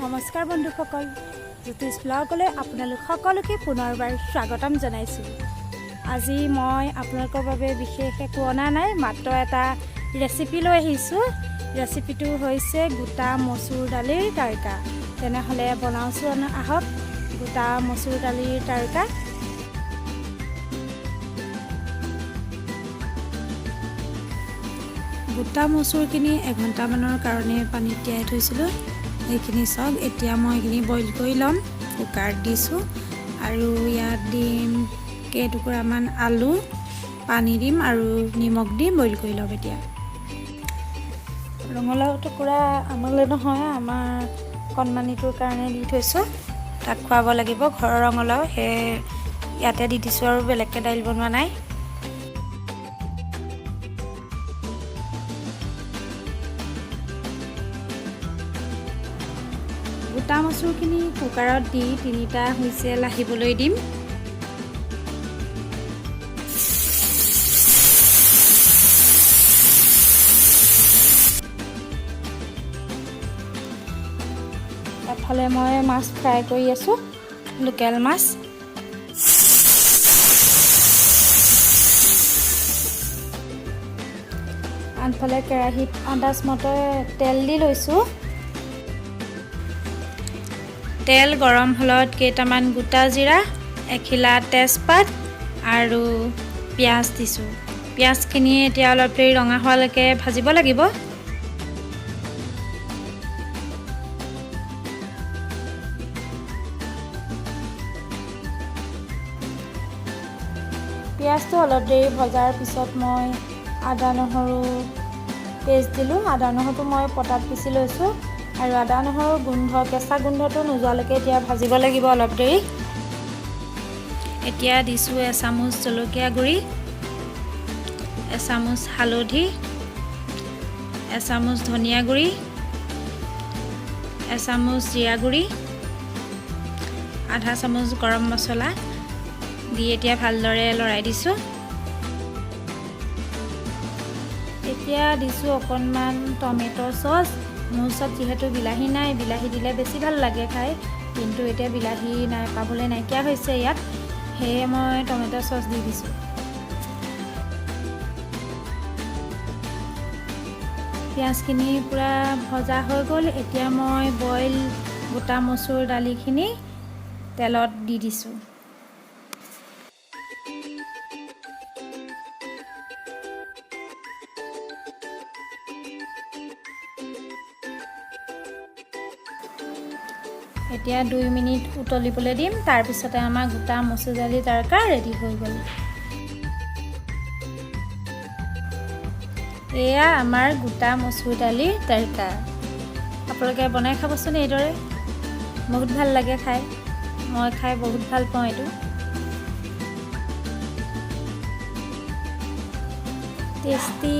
নমস্কাৰ বন্ধুসকল, জ্যোতিষ ব্লগলৈ আপোনালোক সকলোকে পুনৰবাৰ স্বাগতম জনাইছোঁ। আজি মই আপোনালোকৰ বাবে বিশেষ একো অনা নাই, মাত্ৰ এটা ৰেচিপি লৈ আহিছোঁ। ৰেচিপিটো হৈছে গোটা মচুৰ দালিৰ তড়কা। তেনেহ'লে বনাওঁচোন আহক গোটা মচুৰ দালিৰ তড়কা। গোটা মচুৰখিনি এঘণ্টামানৰ কাৰণে পানীত তিয়াই থৈছিলোঁ। এইখিনি চাওক, এতিয়া মই এইখিনি বইল কৰি ল'ম। কুকাৰত দিছোঁ আৰু ইয়াত দিম কেইটুকুৰামান আলু, পানী দিম আৰু নিমখ দি বইল কৰি ল'ম। এতিয়া ৰঙালাও টুকুৰা আমালৈ নহয়, আমাৰ কণমানিটোৰ কাৰণে দি থৈছোঁ। তাক খুৱাব লাগিব, ঘৰৰ ৰঙালাও, সেই ইয়াতে দি দিছোঁ আৰু বেলেগকৈ দাইল বনোৱা নাই। গোটা মচুৰখিনি কুকাৰত দি 3টা হুইচেল আহিবলৈ দিম। এফালে মই মাছ ফ্ৰাই কৰি আছোঁ, লোকেল মাছ। আনফালে কেৰাহীত আন্দাজমতে তেল দি লৈছোঁ। তেল গৰম হ'লত কেইটামান গোটা জিৰা, এখিলা তেজপাত আৰু পিঁয়াজ দিছোঁ। পিঁয়াজখিনি এতিয়া অলপ দেৰি ৰঙা হোৱালৈকে ভাজিব লাগিব। পিঁয়াজটো অলপ দেৰি ভজাৰ পিছত মই আদা নহৰু পেষ্ট দিলোঁ। আদা নহৰুটো মই পটাত পিচি লৈছোঁ আৰু আদা নহৰুৰ কেঁচা গোন্ধটো নোযোৱালৈকে এতিয়া ভাজিব লাগিব অলপ দেৰি। এতিয়া দিছোঁ এচামুচ জলকীয়া গুড়ি, এচামুচ হালধি, এচামুচ ধনিয়া গুড়ি, এচামুচ জিৰা গুড়ি, আধা চামুচ গৰম মছলা দি এতিয়া ভালদৰে লৰাই দিছোঁ। এতিয়া দিছোঁ অকণমান টমেট' চচ। মোৰ ওচৰত যিহেতু বিলাহী নাই, বিলাহী দিলে বেছি ভাল লাগে খাই, কিন্তু এতিয়া বিলাহী পাবলৈ নাইকিয়া হৈছে ইয়াত, সেয়ে মই টমেট' চচ দি দিছোঁ। পিঁয়াজখিনি পূৰা ভজা হৈ গ'ল। এতিয়া মই বইল গোটা মচুৰ দালিখিনি তেলত দি দিছোঁ। এতিয়া 2 মিনিট উতলিবলৈ দিম, তাৰপিছতে আমাৰ গোটা মচুৰ দালি তড়কা ৰেডি হৈ গ'ল। এয়া আমাৰ গোটা মচুৰ দালি তড়কা। আপোনালোকে বনাই খাবচোন এইদৰে, বহুত ভাল লাগে খাই। মই খাই বহুত ভাল পাওঁ এইটো। টেষ্টি।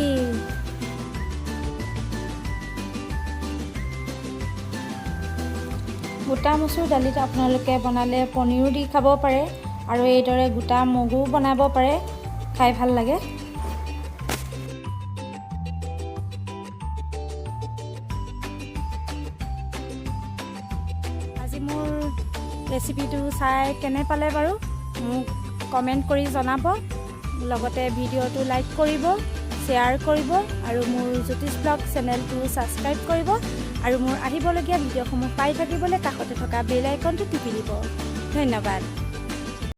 গোটা মচুৰ দালিত আপোনালোকে বনালে পনীৰো দি খাব পাৰে আৰু এইদৰে গোটা মগু বনাব পাৰে, খাই ভাল লাগে। আজি মোৰ ৰেচিপিটো চাই কেনে পালে বাৰু মোক কমেণ্ট কৰি জনাব। লগতে ভিডিঅ'টো লাইক কৰিব, শ্বেয়াৰ কৰিব আৰু মোৰ জ্যোতিষ ব্লগ চেনেলটো ছাবস্ক্ৰাইব কৰিব আৰু মোৰ আহিবলগীয়া ভিডিঅ'সমূহ পাই থাকিবলৈ কাষতে থকা বেল আইকনটো টিপি দিব। ধন্যবাদ।